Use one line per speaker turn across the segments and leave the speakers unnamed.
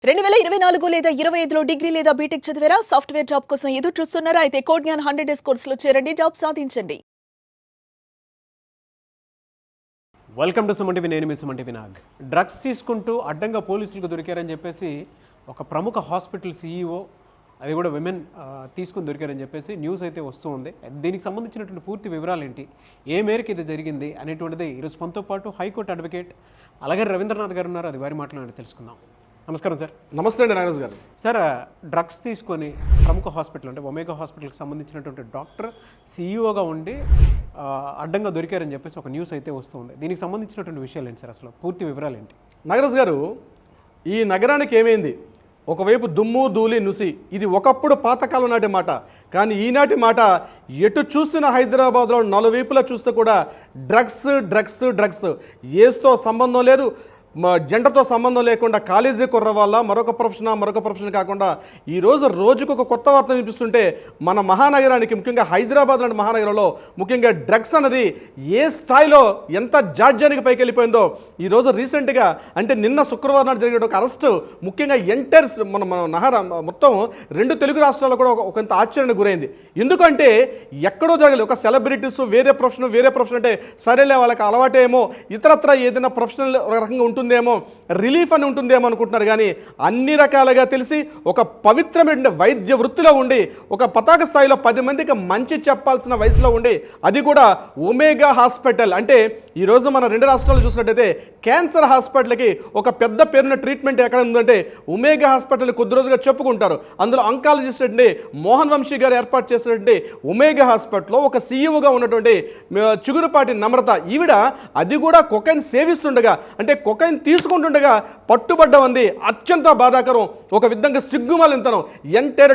2024 లేదా 25లో డిగ్రీ లేదా బీటెక్ చదివారా? సాఫ్ట్‌వేర్ జాబ్ కోసం ఎదురు చూస్తున్నారా? అయితే కోడ్ జ్ఞాన్ 100 డేస్ కోర్సులో చేరండి, జాబ్ సాధించండి.
Welcome to Suman TV. నేను మీ సుమన్ టీవీ నాగ్. డ్రగ్స్ తీసుకుంటూ అడ్డంగా పోలీసులకు దొరికారని చెప్పేసి ఒక ప్రముఖ హాస్పిటల్ సీఈఓ, అది కూడా విమెన్ తీసుకుని దొరికారని చెప్పేసి న్యూస్ అయితే వస్తూ ఉంది. దీనికి సంబంధించినటువంటి పూర్తి వివరాలు ఏంటి, ఏ మేరకు ఇది జరిగింది అనేటువంటిది ఈరోజు మనతో పాటు హైకోర్టు అడ్వకేట్ అలాగే రవీంద్రనాథ్ గారు ఉన్నారు. అది వారి మాటలు తెలుసుకుందాం. నమస్కారం సార్.
నమస్తే అండి నాగరాజు గారు.
సార్, డ్రగ్స్ తీసుకొని ప్రముఖ హాస్పిటల్ అంటే ఒమేగా హాస్పిటల్కి సంబంధించినటువంటి డాక్టర్ సీఈఓగా ఉండి అడ్డంగా దొరికారని చెప్పేసి ఒక న్యూస్ అయితే వస్తుంది. దీనికి సంబంధించినటువంటి విషయాలు ఏంటి సార్, అసలు పూర్తి వివరాలు ఏంటి?
నాగరాజు గారు, ఈ నగరానికి ఏమైంది? ఒకవైపు దుమ్ము ధూళి నుసి, ఇది ఒకప్పుడు పాతకాలం నాటి మాట. కానీ ఈనాటి మాట ఎటు చూస్తున్న హైదరాబాద్లో నలువైపులా చూస్తే కూడా డ్రగ్స్ డ్రగ్స్ డ్రగ్స్. ఏస్తో సంబంధం లేదు, జెండర్తో సంబంధం లేకుండా కాలేజీ కుర్ర వల్ల మరొక ప్రొఫెషన్ కాకుండా ఈరోజు రోజుకు ఒక కొత్త వార్త వినిపిస్తుంటే మన మహానగరానికి, ముఖ్యంగా హైదరాబాద్ లాంటి మహానగరంలో ముఖ్యంగా డ్రగ్స్ అన్నది ఏ స్థాయిలో ఎంత జాడ్యానికి పైకి వెళ్ళిపోయిందో ఈరోజు రీసెంట్గా, అంటే నిన్న శుక్రవారం నాడు జరిగిన ఒక అరెస్టు ముఖ్యంగా ఎంటైర్ మన మొత్తం 2 తెలుగు రాష్ట్రాల్లో కూడా ఒకంత ఆశ్చర్యానికి గురైంది. ఎందుకంటే ఎక్కడో జరగలేదు. ఒక సెలబ్రిటీస్ వేరే ప్రొఫెషన్ అంటే సరేలే వాళ్ళకి అలవాటేమో, ఇతరత్ర ఏదైనా ప్రొఫెషనల్ రకంగా ఉంటుందేమో, రిలీఫ్ అని ఉంటుందేమో అనుకుంటున్నారు. కానీ అన్ని రకాలుగా తెలిసి ఒక పవిత్రమైన వైద్య వృత్తిలో ఉండి ఒక పతాక స్థాయిలో 10 మందికి మంచి చెప్పాల్సిన వయసులో ఉండి, అది కూడా ఒమేగా హాస్పిటల్. అంటే ఈరోజు మన 2 రాష్ట్రాలు చూసినట్టయితే క్యాన్సర్ హాస్పిటల్కి ఒక పెద్ద పేరున్న ట్రీట్మెంట్ ఎక్కడ ఉందంటే ఒమేగా హాస్పిటల్ కొద్ది రోజులుగా చెప్పుకుంటారు. అందులో అంకాలజిస్ట్ అంటే మోహన్ వంశీ గారు ఏర్పాటు చేసినటువంటి ఒమేగా హాస్పిటల్లో ఒక సీఈఓగా ఉన్నటువంటి చిగురుపాటి నమ్రత, ఈవిడ అది కూడా కొకైన్ సేవిస్తుండగా, అంటే కొకైన్ తీసుకుంటుండగా పట్టుబడ్డం అంది అత్యంత బాధాకరం. ఒక విధంగా సిగ్గుమాలింతనం. ఎంటైర్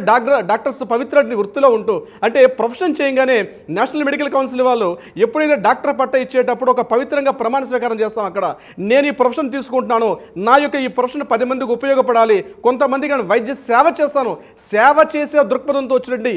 డాక్టర్స్ పవిత్ర వృత్తిలో ఉంటూ, అంటే ప్రొఫెషన్ చేయగానే నేషనల్ మెడికల్ కౌన్సిల్ వాళ్ళు ఎప్పుడైతే డాక్టర్ పట్ట ఇచ్చేటప్పుడు ఒక పవిత్రంగా ప్రమాణ స్వీకారం చేస్తాం. అక్కడ నేను ఈ ప్రొఫెషన్ తీసుకుంటున్నాను, నా యొక్క ఈ ప్రొఫెషన్ 10 మందికి ఉపయోగపడాలి, కొంతమందికి వైద్య సేవ చేస్తాను, సేవ చేసే దృక్పథంతో వచ్చినట్టు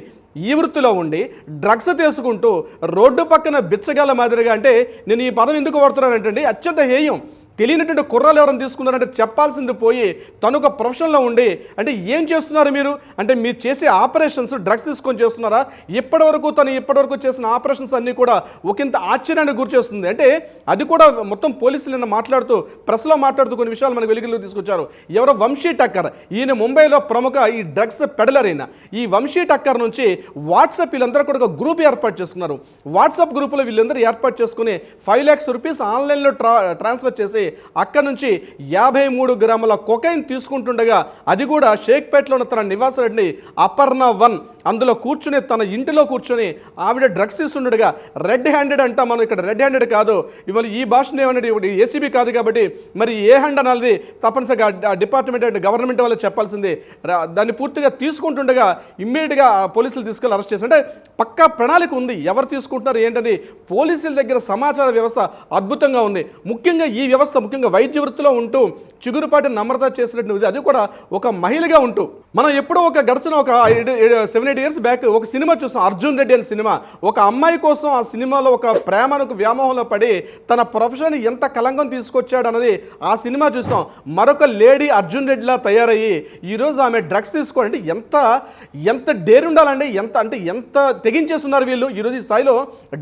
ఈ వృత్తిలో ఉండి డ్రగ్స్ తీసుకుంటూ రోడ్డు పక్కన బిచ్చగాల మాదిరిగా, అంటే నేను ఈ పదం ఎందుకు వాడుతున్నానంటే అత్యంత హేయం. తెలియనటువంటి కుర్రాలు ఎవరైనా తీసుకున్నారంటే చెప్పాల్సింది పోయి తను ఒక ప్రొఫెషన్లో ఉండి, అంటే ఏం చేస్తున్నారు మీరు అంటే మీరు చేసే ఆపరేషన్స్ డ్రగ్స్ తీసుకొని చేస్తున్నారా? ఇప్పటివరకు చేసిన ఆపరేషన్స్ అన్నీ కూడా ఒకంత ఆశ్చర్యానికి గురి చేస్తుంది. అంటే అది కూడా మొత్తం పోలీసులు నిన్న మాట్లాడుతూ, ప్రెస్లో మాట్లాడుతూ కొన్ని విషయాలు మనకు వెలుగులోకి తీసుకొచ్చారు. ఎవరో వంశీ టక్కర్, ఈయన ముంబైలో ప్రముఖ ఈ డ్రగ్స్ పెడలర్ అయిన ఈ వంశీ టక్కర్ నుంచి వాట్సాప్ వీళ్ళందరూ కూడా ఒక గ్రూప్ ఏర్పాటు చేసుకున్నారు. వాట్సాప్ గ్రూపులో వీళ్ళందరూ ఏర్పాటు చేసుకుని 5 lakhs రూపీస్ ఆన్లైన్లో ట్రాన్స్ఫర్ చేసి అక్కడ నుంచి 53 గ్రాముల కొకైన్ తీసుకుంటుండగా, అది కూడా షేక్పేటలో ఉన్న తన నివాసాన్ని అపర్ణ 1 అందులో కూర్చుని, తన ఇంటిలో కూర్చొని ఆవిడ డ్రగ్స్ తీసుకుంటుండగా, రెడ్ హ్యాండెడ్ అంటాం మనం, ఇక్కడ రెడ్ హ్యాండెడ్ కాదు, ఇవాళ ఈ భాషను ఏమన్నా ఏసీబీ కాదు కాబట్టి మరి ఏ హ్యాండ్ అనాలి తప్పనిసరిగా డిపార్ట్మెంట్ అండ్ గవర్నమెంట్ వాళ్ళు చెప్పాల్సింది. దాన్ని పూర్తిగా తీసుకుంటుండగా ఇమ్మీడియట్గా పోలీసులు తీసుకెళ్ళి అరెస్ట్ చేసి, అంటే పక్కా ప్రణాళిక ఉంది ఎవరు తీసుకుంటున్నారు ఏంటది. పోలీసుల దగ్గర సమాచార వ్యవస్థ అద్భుతంగా ఉంది. ముఖ్యంగా ఈ వ్యవస్థ ముఖ్యంగా వైద్య వృత్తిలో ఉంటూ చిగురుపాటి నమ్రత చేసినట్టు, అది కూడా ఒక మహిళగా ఉంటూ, మనం ఎప్పుడో గడిచిన ఒక 7-8 years బ్యాక్ ఒక సినిమా చూసాం, అర్జున్ రెడ్డి అనే సినిమా. ఒక అమ్మాయి కోసం ఆ సినిమాలో ఒక ప్రేమకు వ్యామోహంలో పడి తన ప్రొఫెషన్ ఎంత కలంకం తీసుకొచ్చాడు అన్నది ఆ సినిమా చూసాం. మరొక లేడీ అర్జున్ రెడ్డిలా తయారయ్యి ఈరోజు ఆమె డ్రగ్స్ తీసుకోవాలంటే ఎంత డేర్ ఉండాలండి, ఎంత తెగించేస్తున్నారు వీళ్ళు. ఈరోజు ఈ స్థాయిలో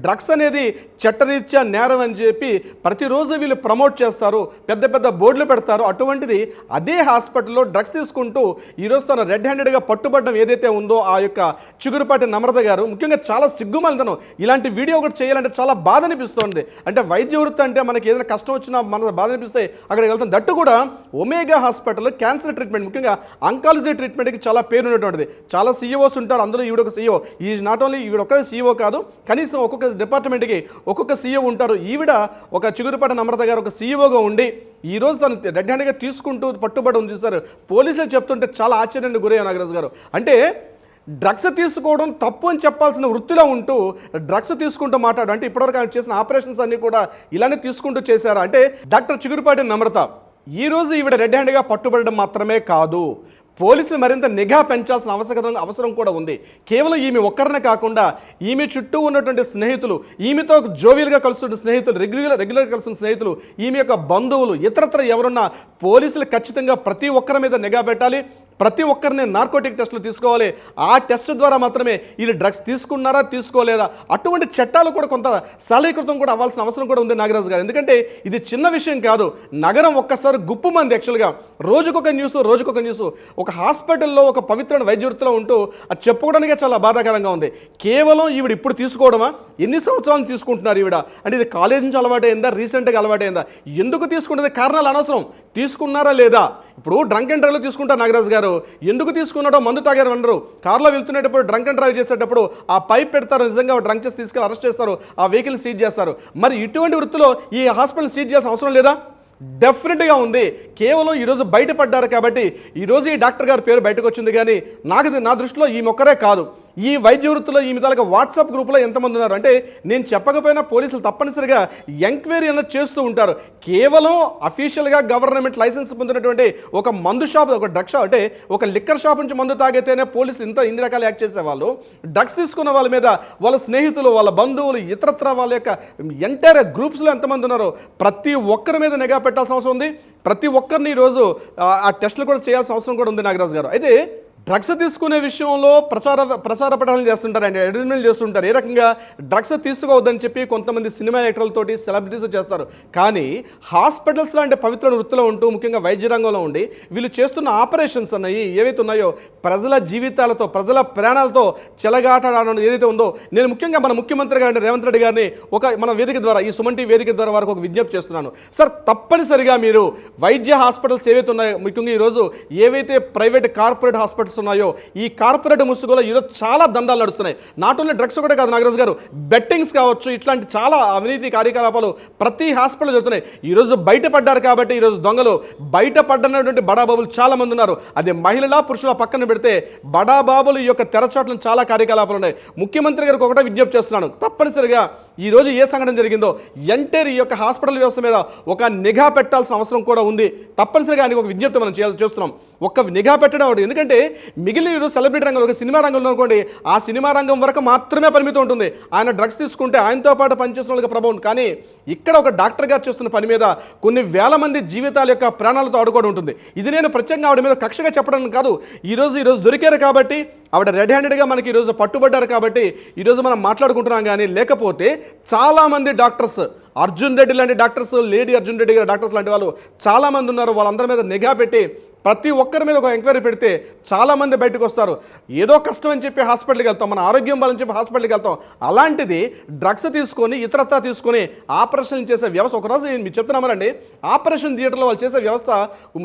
డ్రగ్స్ అనేది చట్టరీత్యా నేరం అని చెప్పి ప్రతిరోజు వీళ్ళు ప్రమోట్ చేస్తారు, పెద్ద బోర్డులు పెడతారు. అటువంటిది అదే హాస్పిటల్లో డ్రగ్స్ తీసుకుంటూ ఈరోజు తన రెడ్ హ్యాండెడ్గా పట్టుబడడం ఏదైతే ఉందో ఆ యొక్క చిగురుపాటి నమ్రత గారు, ముఖ్యంగా చాలా సిగ్గుమాలితనం. ఇలాంటి వీడియో ఒకటి చేయాలంటే చాలా బాధ అనిపిస్తుంది. అంటే వైద్య వృత్తి అంటే మనకి ఏదైనా కష్టం వచ్చినా మన బాధ అనిపిస్తే అక్కడికి వెళ్తాం. దట్టు కూడా ఒమేగా హాస్పిటల్ క్యాన్సర్ ట్రీట్మెంట్, ముఖ్యంగా అంకాలజీ ట్రీట్మెంట్కి చాలా పేరు ఉన్నటువంటిది. చాలా సీఈఓస్ ఉంటారు, అందులో ఈవిడ ఒక సీఈఓ. ఈజ్ నాట్ ఓన్లీ ఈవిడ ఒక్క సీఈఓ కాదు, కనీసం ఒక్కొక్క డిపార్ట్మెంట్కి ఒక్కొక్క సీఈఓ ఉంటారు. ఈవిడ ఒక చిగురుపాటి నమ్రత గారు ఒక సీఈఓగా ఉండి ఈరోజు తను రెడ్ హ్యాండ్గా తీసుకుంటూ పట్టుబడి ఉంది. చూసారు, పోలీసులు చెప్తుంటే చాలా ఆశ్చర్యానికి గురయ్యారు నాగరాజు గారు. అంటే డ్రగ్స్ తీసుకోవడం తప్పు అని చెప్పాల్సిన వృత్తిలో ఉంటూ డ్రగ్స్ తీసుకుంటూ మాట్లాడు. అంటే ఇప్పటివరకు ఆయన చేసిన ఆపరేషన్స్ అన్నీ కూడా ఇలానే తీసుకుంటూ చేశారా? అంటే డాక్టర్ చిగురుపాటి నమ్రత ఈరోజు ఈవిడ రెడ్ హ్యాండ్గా పట్టుబడడం మాత్రమే కాదు, పోలీసులు మరింత నిఘా పెంచాల్సిన అవసరం కూడా ఉంది. కేవలం ఈమె ఒక్కరినే కాకుండా ఈమె చుట్టూ ఉన్నటువంటి స్నేహితులు, ఈమెతో జోవియల్గా కలుస్తున్న స్నేహితులు, రెగ్యులర్గా కలుస్తున్న స్నేహితులు, ఈమె యొక్క బంధువులు, ఇతరత్ర ఎవరున్నా పోలీసులు ఖచ్చితంగా ప్రతి ఒక్కరి మీద నిఘా పెట్టాలి. ప్రతి ఒక్కరిని నార్కోటిక్ టెస్టులు తీసుకోవాలి. ఆ టెస్ట్ ద్వారా మాత్రమే వీళ్ళు డ్రగ్స్ తీసుకున్నారా తీసుకోలేదా అటువంటి చట్టాలు కూడా కొంత సరళీకృతం కూడా అవ్వాల్సిన అవసరం కూడా ఉంది నాగరాజు గారు. ఎందుకంటే ఇది చిన్న విషయం కాదు. నగరం ఒక్కసారి గుప్పు మంది యాక్చువల్గా రోజుకొక న్యూస్. ఒక హాస్పిటల్లో ఒక పవిత్రమైన వైద్య వృత్తిలో ఉంటూ అది చెప్పుకోవడానికే చాలా బాధాకరంగా ఉంది. కేవలం ఈవిడ ఇప్పుడు తీసుకోవడమా, ఎన్ని సంవత్సరాలు తీసుకుంటున్నారు ఈవిడ అంటే ఇది కాలేజ్ నుంచి అలవాటైందా, రీసెంట్గా అలవాటైందా, ఎందుకు తీసుకుంటుంది కారణాలు అనవసరం. తీసుకున్నారా లేదా, ఇప్పుడు డ్రంక్ అండ్ డ్రైవ్లో తీసుకుంటారు నాగరాజు గారు, ఎందుకు తీసుకున్నాడో మందు తాగారు అనరు. కార్లో వెళ్తున్నప్పుడు డ్రంక్ అండ్ డ్రైవ్ చేసేటప్పుడు ఆ పైప్ పెడతారు, నిజంగా డ్రంక్ చేసి తీసుకెళ్ళి అరెస్ట్ చేస్తారు, ఆ వెహికల్ సీజ్ చేస్తారు. మరి ఇటువంటి వృత్తిలో ఈ హాస్పిటల్ సీజ్ చేయాల్సిన అవసరం లేదా? డెఫినెట్గా ఉంది. కేవలం ఈరోజు బయటపడ్డారు కాబట్టి ఈరోజు ఈ డాక్టర్ గారి పేరు బయటకు వచ్చింది. కానీ నా దృష్టిలో ఈ ఒక్కరే కాదు, ఈ వైద్య వృత్తిలో ఈ తాలూకా వాట్సాప్ గ్రూప్లో ఎంతమంది ఉన్నారు అంటే నేను చెప్పకపోయినా పోలీసులు తప్పనిసరిగా ఎంక్వైరీ అన్నది చేస్తూ ఉంటారు. కేవలం అఫీషియల్గా గవర్నమెంట్ లైసెన్స్ పొందినటువంటి ఒక మందు షాప్, ఒక డ్రగ్ షాప్ అంటే ఒక లిక్కర్ షాప్ నుంచి మందు తాగితేనే పోలీసులు ఇన్ని రకాల యాక్ట్ చేసేవాళ్ళు. డ్రగ్స్ తీసుకున్న వాళ్ళ మీద వాళ్ళ స్నేహితులు, వాళ్ళ బంధువులు, ఇతరత్ర వాళ్ళ యొక్క ఎంటైర్ గ్రూప్స్లో ఎంతమంది ఉన్నారో ప్రతి ఒక్కరి మీద నిఘా పెట్టాల్సిన అవసరం ఉంది. ప్రతి ఒక్కరిని ఈరోజు ఆ టెస్టులు కూడా చేయాల్సిన అవసరం కూడా ఉంది నాగరాజు గారు. అయితే డ్రగ్స్ తీసుకునే విషయంలో ప్రచార పఠాలు చేస్తుంటారు, అడ్వర్టైజ్మెంట్ చేస్తుంటారు. ఏ రకంగా డ్రగ్స్ తీసుకోవద్దని చెప్పి కొంతమంది సినిమా యాక్టర్లతోటి సెలబ్రిటీస్ చేస్తారు. కానీ హాస్పిటల్స్ లాంటి పవిత్ర వృత్తిలో ఉంటూ ముఖ్యంగా వైద్య రంగంలో ఉండి వీళ్ళు చేస్తున్న ఆపరేషన్స్ అన్నవి ఏవైతే ఉన్నాయో ప్రజల జీవితాలతో, ప్రజల ప్రాణాలతో చెలగాటడం ఏదైతే ఉందో, నేను ముఖ్యంగా మన ముఖ్యమంత్రి గారిని రేవంత్ రెడ్డి గారిని మన వేదిక ద్వారా, ఈ సుమన్ టీవీ వేదిక ద్వారా వారికి ఒక విజ్ఞప్తి చేస్తున్నాను. సార్, తప్పనిసరిగా మీరు వైద్య హాస్పిటల్స్ ఏవైతే ఉన్నాయో, ముఖ్యంగా ఈరోజు ఏవైతే ప్రైవేట్ కార్పొరేట్ హాస్పిటల్స్ ఉన్నాయో ఈ కార్పొరేట్ ముసుగులో ఈరోజు చాలా దందాలు నడుస్తున్నాయి. నాట్ ఓన్లీ డ్రగ్స్ కూడా కాదు నాగరాజు గారు, బెట్టింగ్స్ కావచ్చు, ఇట్లాంటి చాలా అవినీతి కార్యకలాపాలు ప్రతి హాస్పిటల్ జరుగుతున్నాయి. ఈరోజు బయటపడ్డారు కాబట్టి ఈరోజు దొంగలు బయటపడ్డటువంటి బడాబాబులు చాలా మంది ఉన్నారు. అదే మహిళల పురుషుల పక్కన పెడితే బడాబాబులు ఈ యొక్క తెరచాట్లను చాలా కార్యకలాపాలు ఉన్నాయి. ముఖ్యమంత్రి గారికి ఒకటే విజ్ఞప్తి చేస్తున్నాను, తప్పనిసరిగా ఈరోజు ఏ సంఘటన జరిగిందో ఎంటైర్ ఈ యొక్క హాస్పిటల్ వ్యవస్థ మీద ఒక నిఘా పెట్టాల్సిన అవసరం కూడా ఉంది. తప్పనిసరిగా ఆయనకు ఒక విజ్ఞప్తి మనం చేస్తున్నాం, ఒక నిఘా పెట్టడం ఒకటి. ఎందుకంటే మిగిలిన ఈరోజు సెలబ్రిటీ రంగంలో, ఒక సినిమా రంగంలో అనుకోండి, ఆ సినిమా రంగం వరకు మాత్రమే పరిమితం ఉంటుంది. ఆయన డ్రగ్స్ తీసుకుంటే ఆయనతో పాటు పనిచేస్తున్న వాళ్ళకి ప్రభావం. కానీ ఇక్కడ ఒక డాక్టర్ గారు చేస్తున్న పని మీద కొన్ని వేల మంది జీవితాల యొక్క ప్రాణాలతో ఆడుకోవడం ఉంటుంది. ఇది నేను ప్రత్యేకంగా ఆవిడ మీద కక్షగా చెప్పడం కాదు. ఈరోజు దొరికారు కాబట్టి, ఆవిడ రెడ్ హ్యాండెడ్గా మనకి ఈరోజు పట్టుబడ్డారు కాబట్టి ఈరోజు మనం మాట్లాడుకుంటున్నాం. కానీ లేకపోతే చాలామంది డాక్టర్స్, అర్జున్ రెడ్డి లాంటి డాక్టర్స్, లేడీ అర్జున్ రెడ్డి గారి డాక్టర్స్ లాంటి వాళ్ళు చాలామంది ఉన్నారు. వాళ్ళందరి మీద నిఘా పెట్టి ప్రతి ఒక్కరి మీద ఒక ఎంక్వైరీ పెడితే చాలామంది బయటకు వస్తారు. ఏదో కష్టం అని చెప్పి హాస్పిటల్కి వెళ్తాం, మన ఆరోగ్యం బాలని చెప్పి హాస్పిటల్కి వెళ్తాం. అలాంటిది డ్రగ్స్ తీసుకొని ఇతరత్రా తీసుకొని ఆపరేషన్ చేసే వ్యవస్థ. ఒకరోజు మీరు చెప్తున్నామనండి, ఆపరేషన్ థియేటర్లో వాళ్ళు చేసే వ్యవస్థ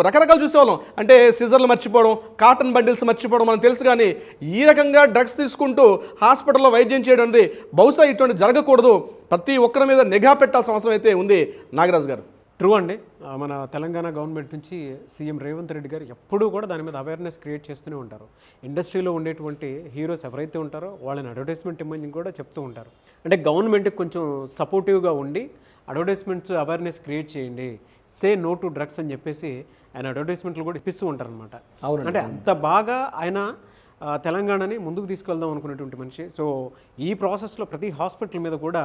రకరకాలు చూసేవాళ్ళం. అంటే సిజర్లు మర్చిపోవడం, కాటన్ బండిల్స్ మర్చిపోవడం మనకు తెలుసు. కానీ ఈ రకంగా డ్రగ్స్ తీసుకుంటూ హాస్పిటల్లో వైద్యం చేయడం అనేది బహుశా ఇటువంటి జరగకూడదు. ప్రతి ఒక్కరి మీద నిఘా పెట్టాల్సిన అవసరం అయితే ఉంది నాగరాజు గారు.
ట్రూ అండి. మన తెలంగాణ గవర్నమెంట్ నుంచి సీఎం రేవంత్ రెడ్డి గారు ఎప్పుడూ కూడా దాని మీద అవేర్నెస్ క్రియేట్ చేస్తూనే ఉంటారు. ఇండస్ట్రీలో ఉండేటువంటి హీరోస్ ఎవరైతే ఉంటారో వాళ్ళని అడ్వర్టైజ్మెంట్ ఇమ్మని కూడా చెప్తూ ఉంటారు. అంటే గవర్నమెంట్కి కొంచెం సపోర్టివ్గా ఉండి అడ్వర్టైజ్మెంట్స్ అవేర్నెస్ క్రియేట్ చేయండి, సే నో టు డ్రగ్స్ అని చెప్పేసి ఆయన అడ్వర్టైజ్మెంట్లు కూడా ఇప్పిస్తూ ఉంటారనమాట. అంటే అంత బాగా ఆయన తెలంగాణని ముందుకు తీసుకెళ్దాం అనుకునేటువంటి మనిషి. సో ఈ ప్రాసెస్లో ప్రతి హాస్పిటల్ మీద కూడా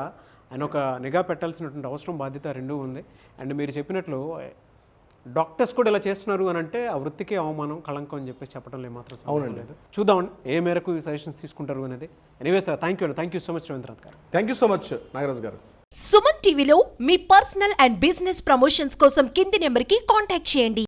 ఆయన ఒక నిఘా పెట్టాల్సినటువంటి అవసరం, బాధ్యత రెండూ ఉంది. అండ్ మీరు చెప్పినట్లు డాక్టర్స్ కూడా ఇలా చేస్తున్నారు అని అంటే ఆ వృత్తికి అవమానం, కళంకం అని చెప్పేసి చెప్పడంలో మాత్రం లేదు. చూద్దామండి ఏ మేరకు ఈ సజెషన్స్ తీసుకుంటారు అనేది. Anyway sir, thank you so much Revanth garu.
Thank you so much Nagaraju garu.
Suman టీవీలో మీ పర్సనల్ అండ్ బిజినెస్ ప్రమోషన్స్ కోసం కింది నెంబర్కి కాంటాక్ట్ చేయండి.